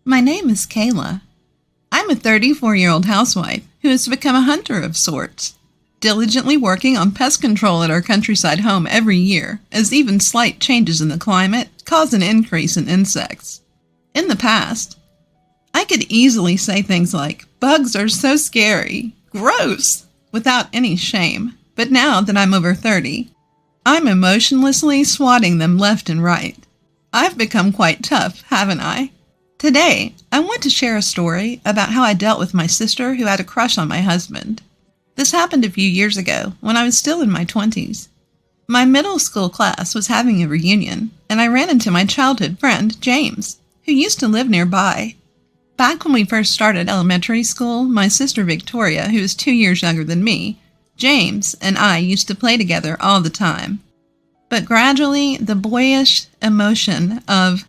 My name is Kayla. I'm a 34-year-old housewife who has become a hunter of sorts, diligently working on pest control at our countryside home every year, as even slight changes in the climate cause an increase in insects. In the past, I could easily say things like, "Bugs are so scary, gross," without any shame, but now that I'm over 30, I'm emotionlessly swatting them left and right. I've become quite tough, haven't I? Today, I want to share a story about how I dealt with my sister who had a crush on my husband. This happened a few years ago when I was still in my 20s. My middle school class was having a reunion, and I ran into my childhood friend, James, who used to live nearby. Back when we first started elementary school, my sister Victoria, who is 2 years younger than me, James, and I used to play together all the time. But gradually, the boyish emotion of,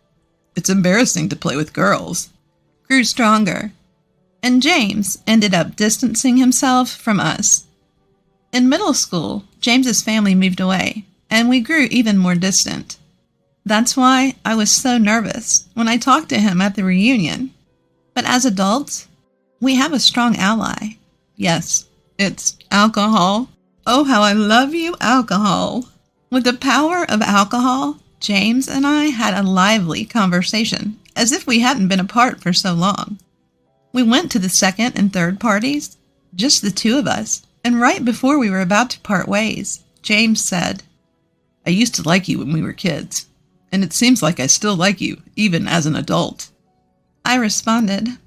"It's embarrassing to play with girls," grew stronger, and James ended up distancing himself from us. In middle school, James's family moved away, and we grew even more distant. That's why I was so nervous when I talked to him at the reunion. But as adults, we have a strong ally. Yes, it's alcohol. Oh, how I love you, alcohol. With the power of alcohol, James and I had a lively conversation, as if we hadn't been apart for so long. We went to the second and third parties, just the two of us, and right before we were about to part ways, James said, "I used to like you when we were kids, and it seems like I still like you, even as an adult." I responded,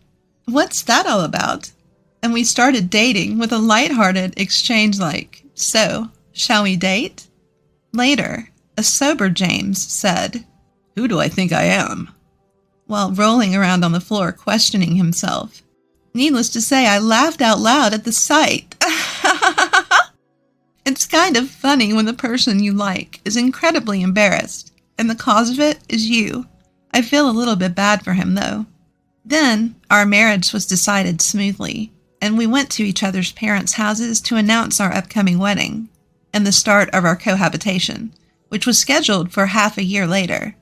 "What's that all about?" And we started dating with a lighthearted exchange like, "So, shall we date?" Later, a sober James said, "Who do I think I am?" while rolling around on the floor questioning himself. Needless to say, I laughed out loud at the sight. It's kind of funny when the person you like is incredibly embarrassed, and the cause of it is you. I feel a little bit bad for him, though. Then, our marriage was decided smoothly, and we went to each other's parents' houses to announce our upcoming wedding and the start of our cohabitation, which was scheduled for half a year later.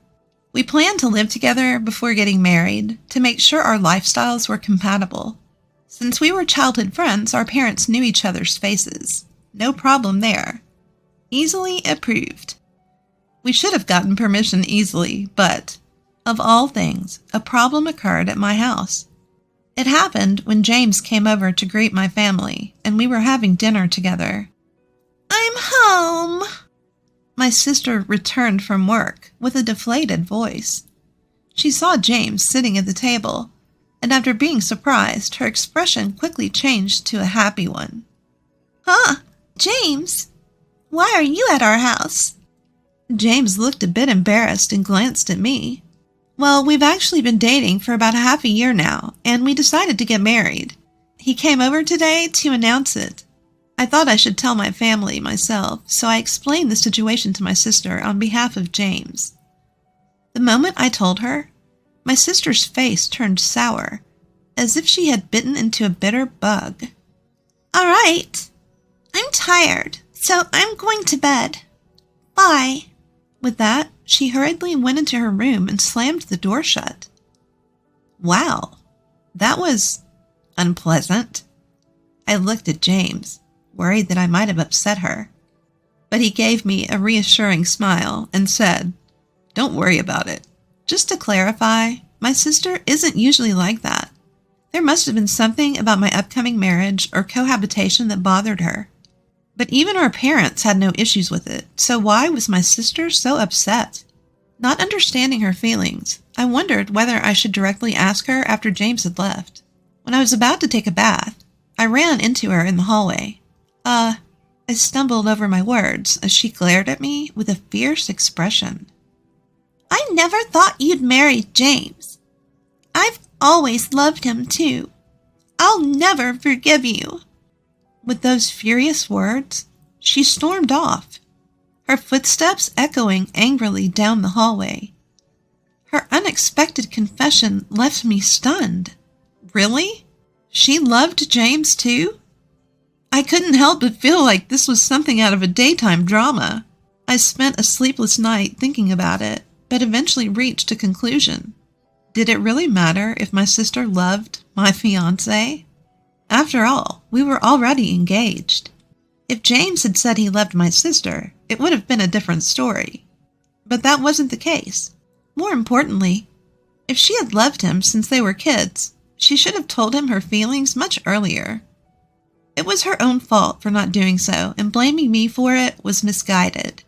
We planned to live together before getting married to make sure our lifestyles were compatible. Since we were childhood friends, our parents knew each other's faces. No problem there. Easily approved. We should have gotten permission easily, but, of all things, a problem occurred at my house. It happened when James came over to greet my family, and we were having dinner together. "I'm home," my sister returned from work with a deflated voice. She saw James sitting at the table, and after being surprised, her expression quickly changed to a happy one. "Huh, James, why are you at our house?" James looked a bit embarrassed and glanced at me. "Well, we've actually been dating for about half a year now, and we decided to get married. He came over today to announce it. I thought I should tell my family myself, so I explained the situation to my sister on behalf of James." The moment I told her, my sister's face turned sour, as if she had bitten into a bitter bug. "All right, I'm tired, so I'm going to bed. Bye." With that, she hurriedly went into her room and slammed the door shut. Wow, that was unpleasant. I looked at James, worried that I might have upset her. But he gave me a reassuring smile and said, "Don't worry about it. Just to clarify, my sister isn't usually like that. There must have been something about my upcoming marriage or cohabitation that bothered her. But even our parents had no issues with it, so why was my sister so upset?" Not understanding her feelings, I wondered whether I should directly ask her after James had left. When I was about to take a bath, I ran into her in the hallway. I stumbled over my words as she glared at me with a fierce expression. "I never thought you'd marry James. I've always loved him too. I'll never forgive you." With those furious words, she stormed off, her footsteps echoing angrily down the hallway. Her unexpected confession left me stunned. Really? She loved James too? I couldn't help but feel like this was something out of a daytime drama. I spent a sleepless night thinking about it, but eventually reached a conclusion. Did it really matter if my sister loved my fiancé? After all, we were already engaged. If James had said he loved my sister, it would have been a different story. But that wasn't the case. More importantly, if she had loved him since they were kids, she should have told him her feelings much earlier. It was her own fault for not doing so, and blaming me for it was misguided.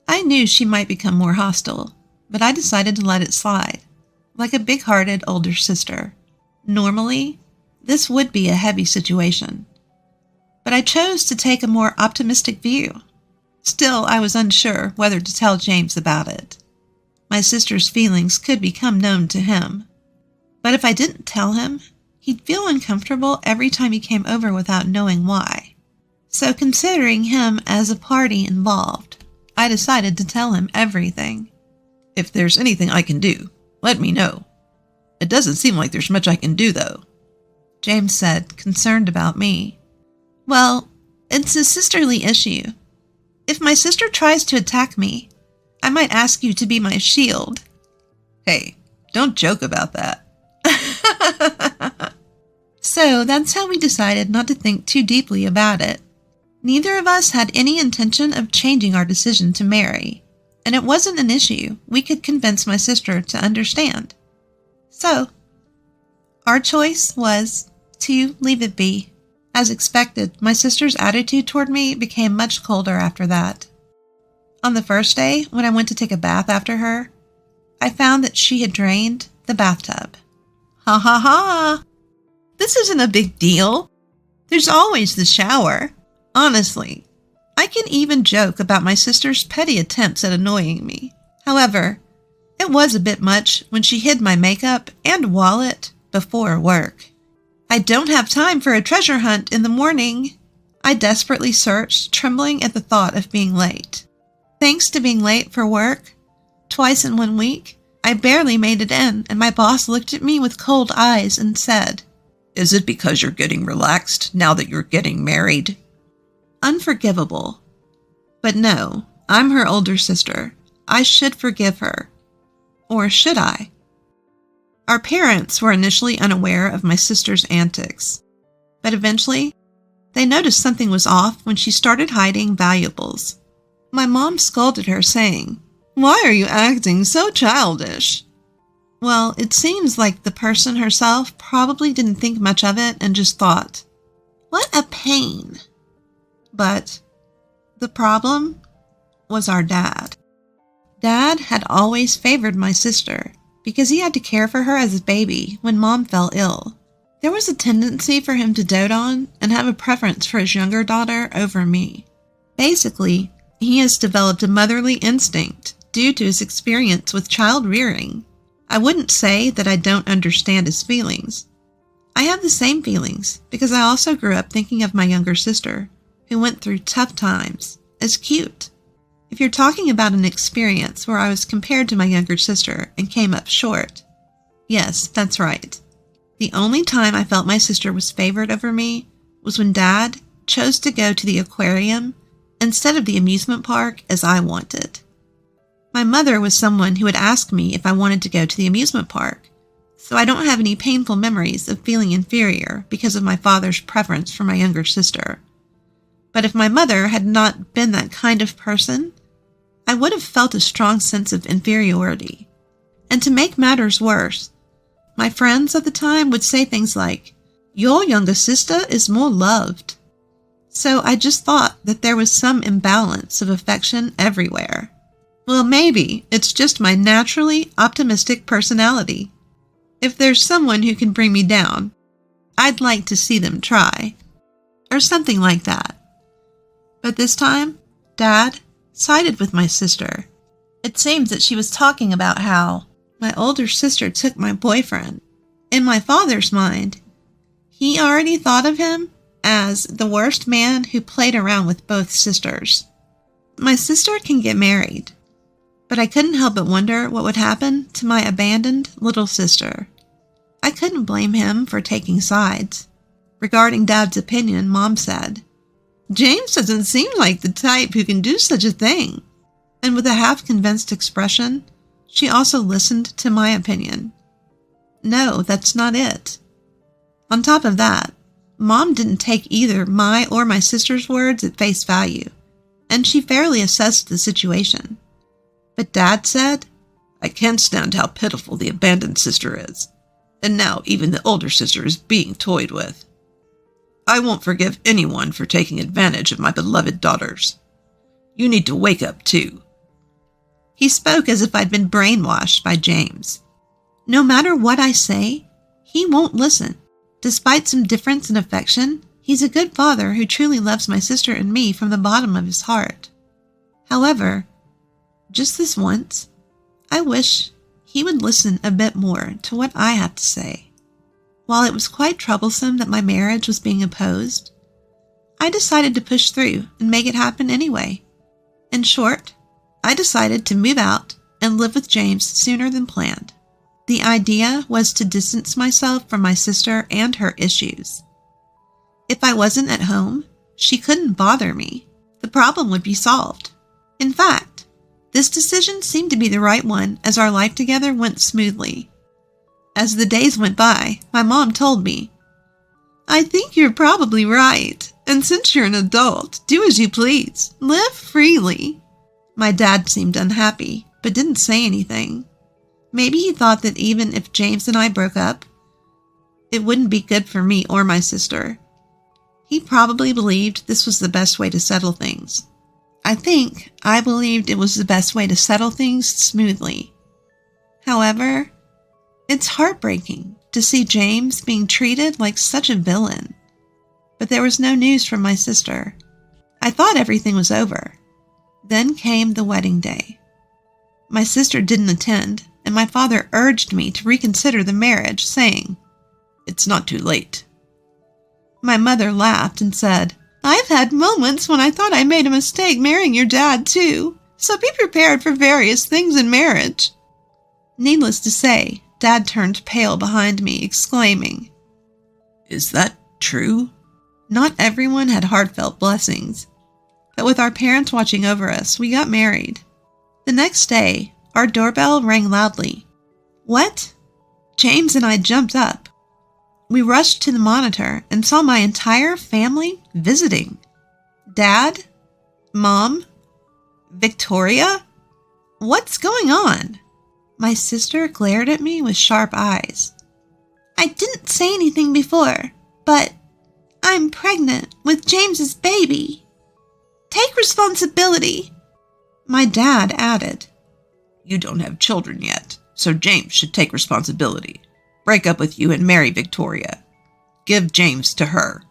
I knew she might become more hostile, but I decided to let it slide, like a big-hearted older sister. Normally, this would be a heavy situation, but I chose to take a more optimistic view. Still, I was unsure whether to tell James about it. My sister's feelings could become known to him. But if I didn't tell him, he'd feel uncomfortable every time he came over without knowing why. So considering him as a party involved, I decided to tell him everything. If there's anything I can do, let me know. It doesn't seem like there's much I can do, though, James said, concerned about me. Well, it's a sisterly issue. If my sister tries to attack me, I might ask you to be my shield. Hey, don't joke about that. So that's how we decided not to think too deeply about it. Neither of us had any intention of changing our decision to marry, and it wasn't an issue we could convince my sister to understand. So, our choice was to leave it be. As expected, my sister's attitude toward me became much colder after that. On the first day, when I went to take a bath after her, I found that she had drained the bathtub. Ha ha ha! This isn't a big deal. There's always the shower. Honestly, I can even joke about my sister's petty attempts at annoying me. However, it was a bit much when she hid my makeup and wallet before work. I don't have time for a treasure hunt in the morning. I desperately searched, trembling at the thought of being late. Thanks to being late for work, twice in 1 week, I barely made it in, and my boss looked at me with cold eyes and said, "Is it because you're getting relaxed now that you're getting married?" Unforgivable. But no, I'm her older sister. I should forgive her. Or should I? Our parents were initially unaware of my sister's antics, but eventually, they noticed something was off when she started hiding valuables. My mom scolded her, saying, "Why are you acting so childish?" Well, it seems like the person herself probably didn't think much of it and just thought, "What a pain." But the problem was our dad. Dad had always favored my sister because he had to care for her as a baby when Mom fell ill. There was a tendency for him to dote on and have a preference for his younger daughter over me. Basically, he has developed a motherly instinct due to his experience with child rearing. I wouldn't say that I don't understand his feelings. I have the same feelings because I also grew up thinking of my younger sister, who went through tough times, as cute. If you're talking about an experience where I was compared to my younger sister and came up short, yes, that's right. The only time I felt my sister was favored over me was when Dad chose to go to the aquarium instead of the amusement park as I wanted. My mother was someone who would ask me if I wanted to go to the amusement park, so I don't have any painful memories of feeling inferior because of my father's preference for my younger sister. But if my mother had not been that kind of person, I would have felt a strong sense of inferiority. And to make matters worse, my friends at the time would say things like, "Your younger sister is more loved." So I just thought that there was some imbalance of affection everywhere. Well, maybe it's just my naturally optimistic personality. If there's someone who can bring me down, I'd like to see them try. Or something like that. But this time, Dad sided with my sister. It seems that she was talking about how my older sister took my boyfriend. In my father's mind, he already thought of him as the worst man who played around with both sisters. My sister can get married, but I couldn't help but wonder what would happen to my abandoned little sister. I couldn't blame him for taking sides. Regarding Dad's opinion, Mom said, "James doesn't seem like the type who can do such a thing." And with a half-convinced expression, she also listened to my opinion. no, that's not it. On top of that, Mom didn't take either my or my sister's words at face value, and she fairly assessed the situation. But Dad said, I can't stand how pitiful the abandoned sister is, and now even the older sister is being toyed with. I won't forgive anyone for taking advantage of my beloved daughters. You need to wake up too. He spoke as if I'd been brainwashed by James. No matter what I say, he won't listen. Despite some difference in affection, he's a good father who truly loves my sister and me from the bottom of his heart. However, just this once, I wish he would listen a bit more to what I have to say. While it was quite troublesome that my marriage was being opposed, I decided to push through and make it happen anyway. In short, I decided to move out and live with James sooner than planned. The idea was to distance myself from my sister and her issues. If I wasn't at home, she couldn't bother me. The problem would be solved. In fact, this decision seemed to be the right one as our life together went smoothly. As the days went by, my mom told me, I think you're probably right, and since you're an adult, do as you please. Live freely. My dad seemed unhappy, but didn't say anything. Maybe he thought that even if James and I broke up, it wouldn't be good for me or my sister. He probably believed this was the best way to settle things. I think I believed it was the best way to settle things smoothly. However, it's heartbreaking to see James being treated like such a villain. But there was no news from my sister. I thought everything was over. Then came the wedding day. My sister didn't attend, and my father urged me to reconsider the marriage, saying, It's not too late. My mother laughed and said, I've had moments when I thought I made a mistake marrying your dad too, so be prepared for various things in marriage. Needless to say, Dad turned pale behind me, exclaiming, Is that true? Not everyone had heartfelt blessings, but with our parents watching over us, we got married. The next day, our doorbell rang loudly. What? James and I jumped up. We rushed to the monitor and saw my entire family visiting. Dad? Mom? Victoria? What's going on? My sister glared at me with sharp eyes. I didn't say anything before, but I'm pregnant with James's baby. Take responsibility. My dad added, You don't have children yet, so James should take responsibility. Break up with you and marry Victoria. Give James to her.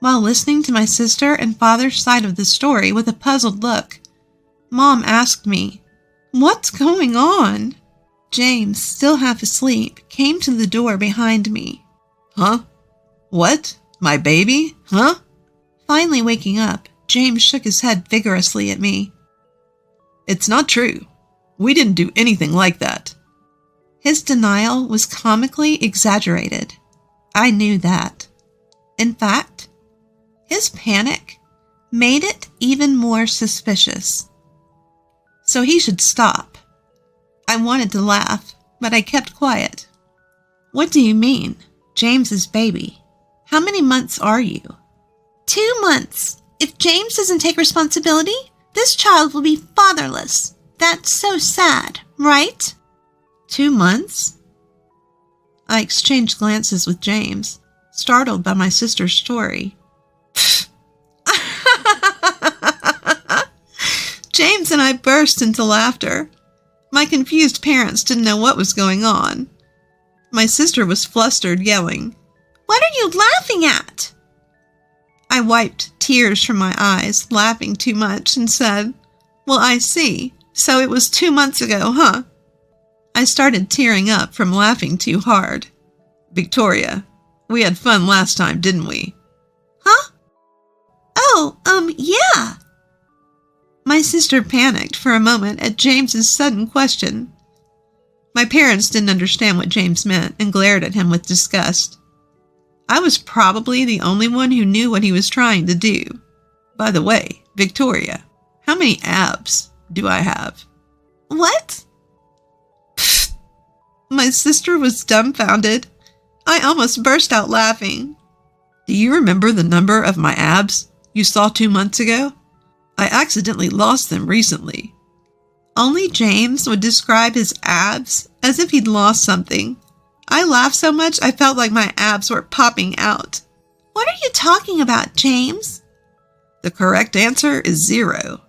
While listening to my sister and father's side of the story with a puzzled look, Mom asked me, What's going on? James, still half asleep, came to the door behind me. Huh? What? My baby? Huh? Finally waking up, James shook his head vigorously at me. It's not true. We didn't do anything like that. His denial was comically exaggerated. I knew that. In fact, his panic made it even more suspicious. So he should stop. I wanted to laugh, but I kept quiet. What do you mean, James's baby? How many months are you? 2 months. If James doesn't take responsibility, this child will be fatherless. That's so sad, right? 2 months? I exchanged glances with James, startled by my sister's story. James and I burst into laughter. My confused parents didn't know what was going on. My sister was flustered, yelling, What are you laughing at? I wiped tears from my eyes, laughing too much, and said, Well, I see. So it was 2 months ago, huh? I started tearing up from laughing too hard. Victoria, we had fun last time, didn't we? Huh? Oh, yeah. My sister panicked for a moment at James's sudden question. My parents didn't understand what James meant and glared at him with disgust. I was probably the only one who knew what he was trying to do. By the way, Victoria, how many abs do I have? What? My sister was dumbfounded. I almost burst out laughing. Do you remember the number of my abs you saw 2 months ago? I accidentally lost them recently. Only James would describe his abs as if he'd lost something. I laughed so much I felt like my abs were popping out. What are you talking about, James? The correct answer is 0.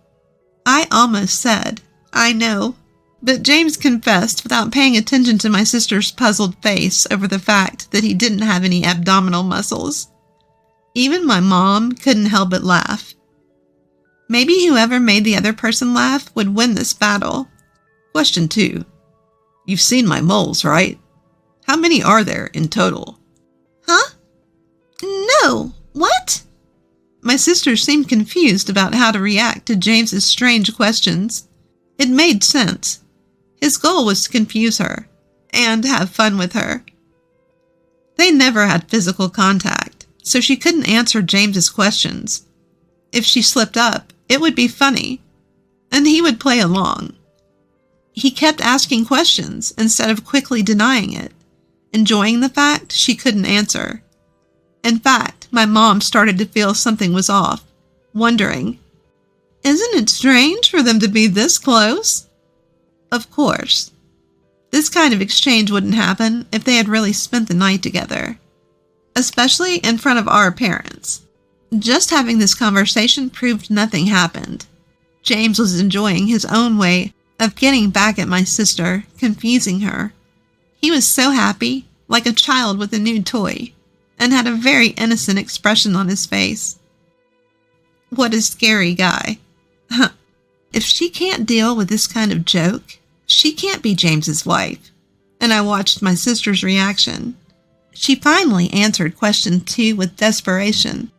I almost said, I know, but James confessed without paying attention to my sister's puzzled face over the fact that he didn't have any abdominal muscles. Even my mom couldn't help but laugh. Maybe whoever made the other person laugh would win this battle. Question 2. You've seen my moles, right? How many are there in total? Huh? No. What? My sister seemed confused about how to react to James's strange questions. It made sense. His goal was to confuse her and have fun with her. They never had physical contact, so she couldn't answer James's questions. If she slipped up, it would be funny, and he would play along. He kept asking questions instead of quickly denying it, enjoying the fact she couldn't answer. In fact, my mom started to feel something was off, wondering, isn't it strange for them to be this close? Of course. This kind of exchange wouldn't happen if they had really spent the night together, especially in front of our parents. Just having this conversation proved nothing happened. James was enjoying his own way of getting back at my sister, confusing her. He was so happy, like a child with a new toy, and had a very innocent expression on his face. What a scary guy. If she can't deal with this kind of joke, she can't be James's wife. And I watched my sister's reaction. She finally answered question 2 with desperation.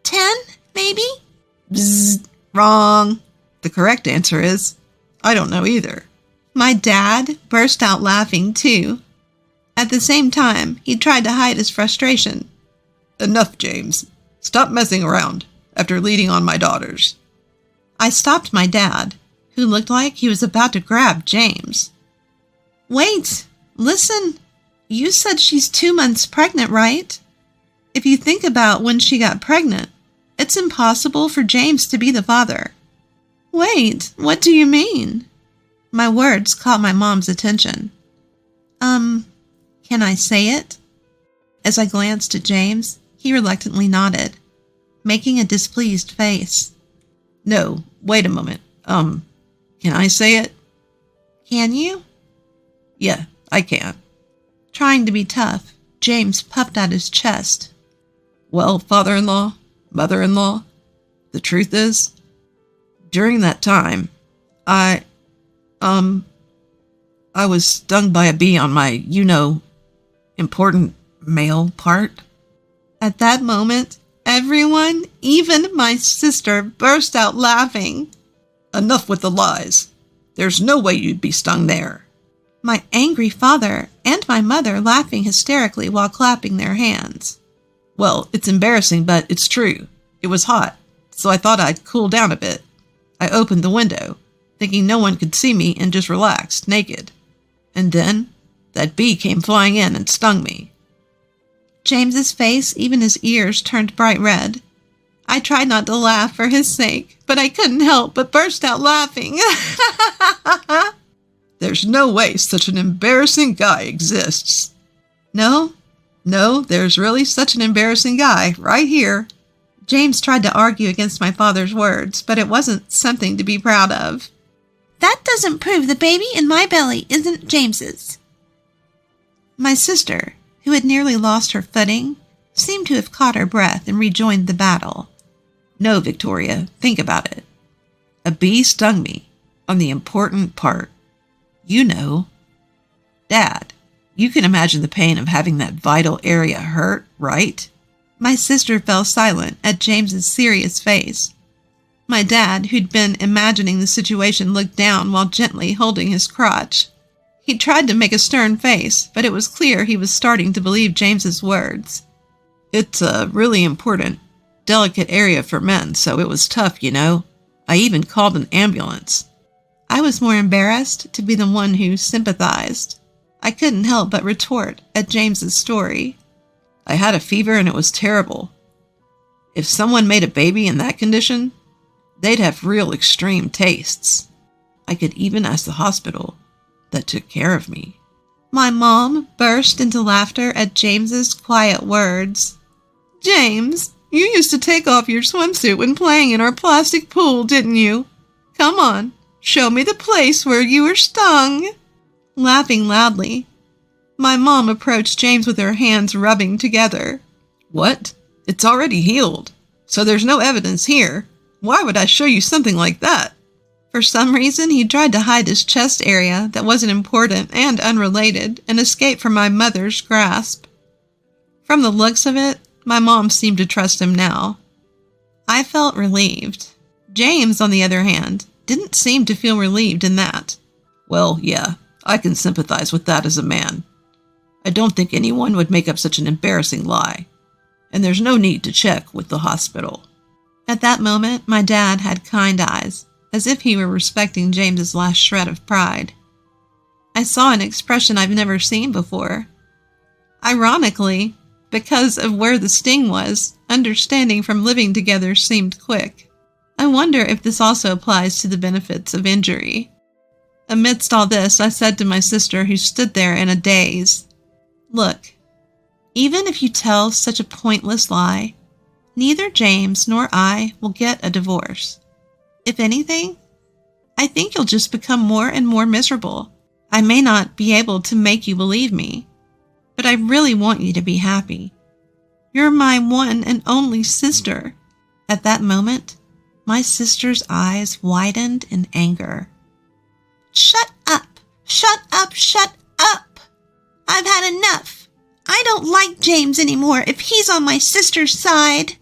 10, maybe? Bzzz, wrong. The correct answer is, I don't know either. My dad burst out laughing too. At the same time, he tried to hide his frustration. Enough, James. Stop messing around after leading on my daughters. I stopped my dad, who looked like he was about to grab James. Wait, listen. You said she's 2 months pregnant, right? If you think about when she got pregnant, it's impossible for James to be the father. Wait, what do you mean? My words caught my mom's attention. Can I say it? As I glanced at James, he reluctantly nodded, making a displeased face. No, wait a moment. Can I say it? Can you? Yeah, I can. Trying to be tough, James puffed out his chest. Well, father-in-law, mother-in-law, the truth is, during that time, I was stung by a bee on my, important male part. At that moment, everyone, even my sister, burst out laughing. Enough with the lies. There's no way you'd be stung there. My angry father and my mother laughing hysterically while clapping their hands. Well, it's embarrassing, but it's true. It was hot, so I thought I'd cool down a bit. I opened the window, thinking no one could see me, and just relaxed, naked. And then, that bee came flying in and stung me. James's face, even his ears, turned bright red. I tried not to laugh for his sake, but I couldn't help but burst out laughing. There's no way such an embarrassing guy exists. No, there's really such an embarrassing guy right here. James tried to argue against my father's words, but it wasn't something to be proud of. That doesn't prove the baby in my belly isn't James's. My sister, who had nearly lost her footing, seemed to have caught her breath and rejoined the battle. No, Victoria, think about it. A bee stung me on the important part. Dad, you can imagine the pain of having that vital area hurt, right? My sister fell silent at James's serious face. My dad, who'd been imagining the situation, looked down while gently holding his crotch. He tried to make a stern face, but it was clear he was starting to believe James's words. It's a really important, delicate area for men, so it was tough, I even called an ambulance. I was more embarrassed to be the one who sympathized. I couldn't help but retort at James's story. I had a fever and it was terrible. If someone made a baby in that condition, they'd have real extreme tastes. I could even ask the hospital that took care of me. My mom burst into laughter at James's quiet words. James, you used to take off your swimsuit when playing in our plastic pool, didn't you? Come on, show me the place where you were stung. Laughing loudly, my mom approached James with her hands rubbing together. What? It's already healed, so there's no evidence here. Why would I show you something like that? For some reason, he tried to hide his chest area that wasn't important and unrelated and escape from my mother's grasp. From the looks of it, my mom seemed to trust him now. I felt relieved. James, on the other hand, didn't seem to feel relieved in that. Well, yeah, I can sympathize with that as a man. I don't think anyone would make up such an embarrassing lie, and there's no need to check with the hospital. At that moment, my dad had kind eyes, as if he were respecting James's last shred of pride. I saw an expression I've never seen before. Ironically, because of where the sting was, understanding from living together seemed quick. I wonder if this also applies to the benefits of injury. Amidst all this, I said to my sister, who stood there in a daze, "Look, even if you tell such a pointless lie, neither James nor I will get a divorce. If anything, I think you'll just become more and more miserable. I may not be able to make you believe me, but I really want you to be happy. You're my one and only sister." At that moment, my sister's eyes widened in anger. "Shut up! Shut up! Shut up! I've had enough. I don't like James anymore if he's on my sister's side."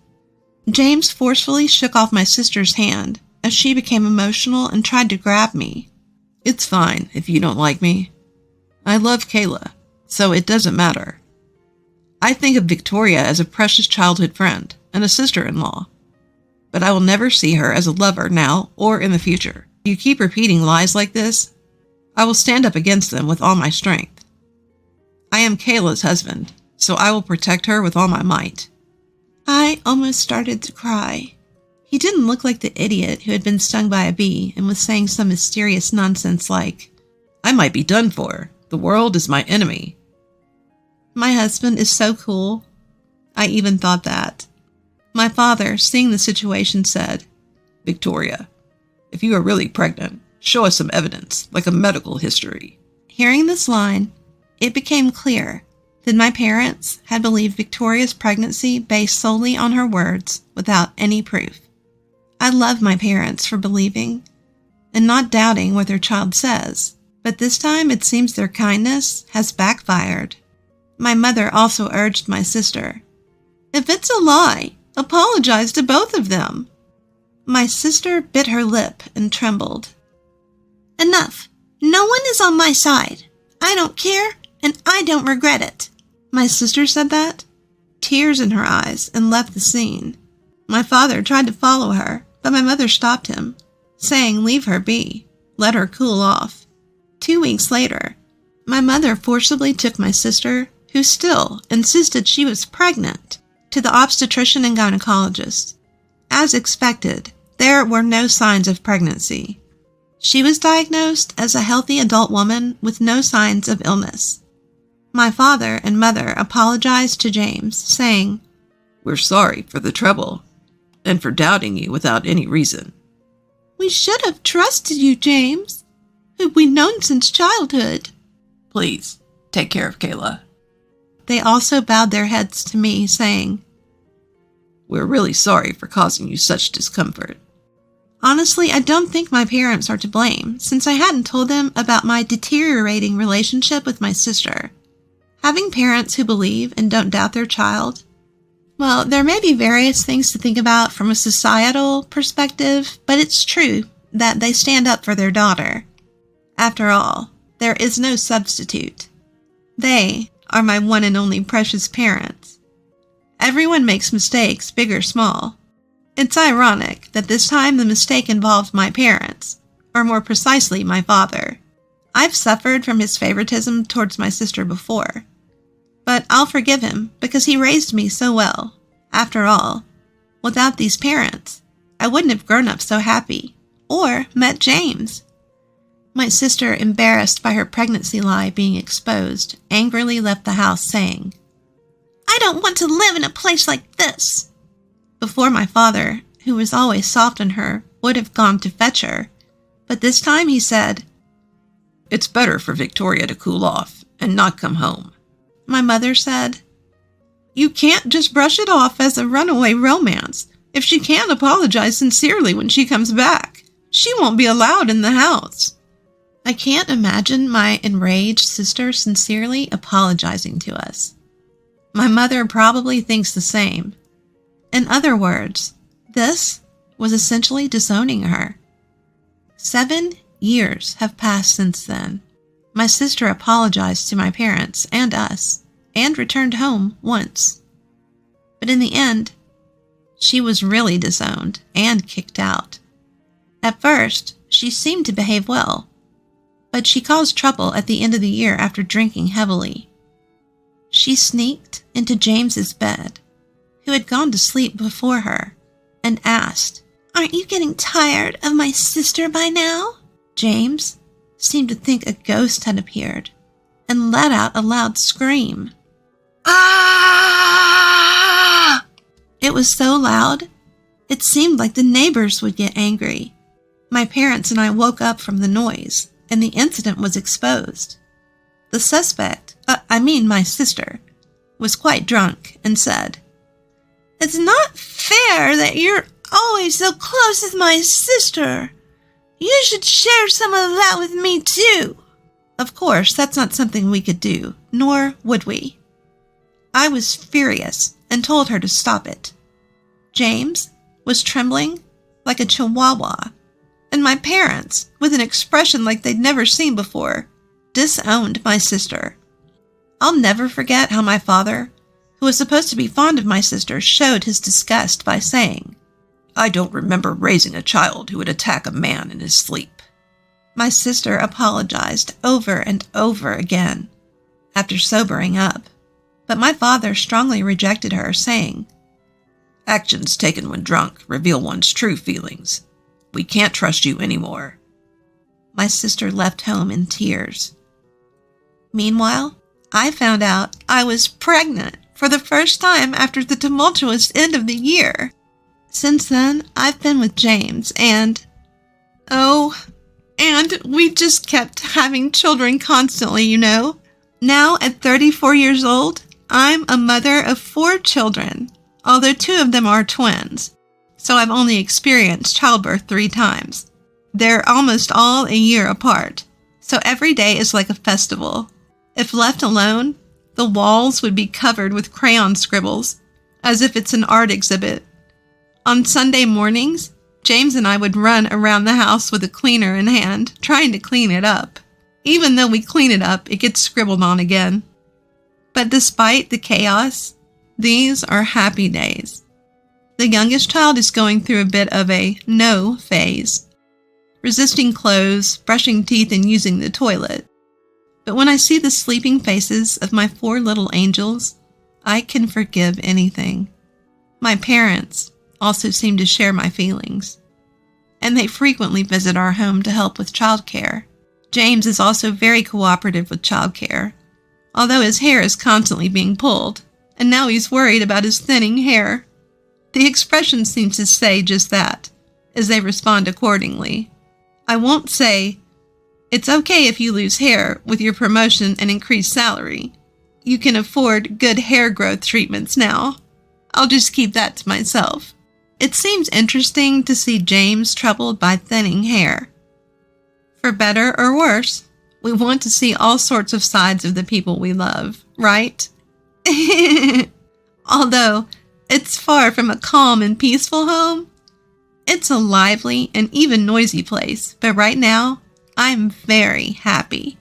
James forcefully shook off my sister's hand as she became emotional and tried to grab me. It's fine if you don't like me. I love Kayla, so it doesn't matter. I think of Victoria as a precious childhood friend and a sister-in-law, but I will never see her as a lover now or in the future. If you keep repeating lies like this, I will stand up against them with all my strength. I am Kayla's husband, so I will protect her with all my might. I almost started to cry. He didn't look like the idiot who had been stung by a bee and was saying some mysterious nonsense like, "I might be done for. The world is my enemy." My husband is so cool. I even thought that. My father, seeing the situation, said, "Victoria, if you are really pregnant, show us some evidence, like a medical history." Hearing this line, it became clear that my parents had believed Victoria's pregnancy based solely on her words without any proof. I love my parents for believing and not doubting what their child says, but this time it seems their kindness has backfired. My mother also urged my sister, "If it's a lie, apologize to both of them." My sister bit her lip and trembled. "Enough. No one is on my side. I don't care, and I don't regret it." My sister said that, tears in her eyes, and left the scene. My father tried to follow her, but my mother stopped him, saying leave her be, let her cool off. 2 weeks later, my mother forcibly took my sister, who still insisted she was pregnant, to the obstetrician and gynecologist. As expected, there were no signs of pregnancy. She was diagnosed as a healthy adult woman with no signs of illness. My father and mother apologized to James, saying, "We're sorry for the trouble and for doubting you without any reason. We should have trusted you, James, who we've known since childhood." Please, take care of Kayla." They also bowed their heads to me, saying, "We're really sorry for causing you such discomfort." Honestly, I don't think my parents are to blame, since I hadn't told them about my deteriorating relationship with my sister. Having parents who believe and don't doubt their child, well, there may be various things to think about from a societal perspective, but it's true that they stand up for their daughter. After all, there is no substitute. They are my one and only precious parents. Everyone makes mistakes, big or small. It's ironic that this time the mistake involved my parents, or more precisely, my father. I've suffered from his favoritism towards my sister before, but I'll forgive him because he raised me so well. After all, without these parents, I wouldn't have grown up so happy or met James. My sister, embarrassed by her pregnancy lie being exposed, angrily left the house saying, "I don't want to live in a place like this," before my father, who was always soft on her, would have gone to fetch her. But this time he said, "It's better for Victoria to cool off and not come home." My mother said, "You can't just brush it off as a runaway romance. If she can't apologize sincerely when she comes back, she won't be allowed in the house." I can't imagine my enraged sister sincerely apologizing to us. My mother probably thinks the same. In other words, this was essentially disowning her. 7 years have passed since then. My sister apologized to my parents and us, and returned home once. But in the end, she was really disowned and kicked out. At first, she seemed to behave well, but she caused trouble at the end of the year after drinking heavily. She sneaked into James's bed, who had gone to sleep before her, and asked, "Aren't you getting tired of my sister by now?" James seemed to think a ghost had appeared and let out a loud scream. "Ah!" It was so loud, it seemed like the neighbors would get angry. My parents and I woke up from the noise, and the incident was exposed. The suspect, my sister, was quite drunk and said, "It's not fair that you're always so close with my sister. You should share some of that with me too." Of course, that's not something we could do, nor would we. I was furious and told her to stop it. James was trembling like a chihuahua, and my parents, with an expression like they'd never seen before, disowned my sister. I'll never forget how my father, who was supposed to be fond of my sister, showed his disgust by saying, "I don't remember raising a child who would attack a man in his sleep." My sister apologized over and over again after sobering up, but my father strongly rejected her, saying, "Actions taken when drunk reveal one's true feelings. We can't trust you anymore." My sister left home in tears. Meanwhile, I found out I was pregnant for the first time after the tumultuous end of the year. Since then, I've been with James, and we just kept having children constantly, you know. Now, at 34 years old, I'm a mother of 4 children, although 2 of them are twins, so I've only experienced childbirth 3 times. They're almost all a year apart, so every day is like a festival. If left alone, the walls would be covered with crayon scribbles, as if it's an art exhibit. On Sunday mornings, James and I would run around the house with a cleaner in hand, trying to clean it up. Even though we clean it up, it gets scribbled on again. But despite the chaos, these are happy days. The youngest child is going through a bit of a no phase, resisting clothes, brushing teeth, and using the toilet. But when I see the sleeping faces of my 4 little angels, I can forgive anything. My parents also seem to share my feelings, and they frequently visit our home to help with childcare. James is also very cooperative with childcare, although his hair is constantly being pulled, and now he's worried about his thinning hair. The expression seems to say just that, as they respond accordingly. I won't say, "It's okay if you lose hair with your promotion and increased salary. You can afford good hair growth treatments now." I'll just keep that to myself. It seems interesting to see James troubled by thinning hair. For better or worse, we want to see all sorts of sides of the people we love, right? Although it's far from a calm and peaceful home, it's a lively and even noisy place, but right now, I'm very happy.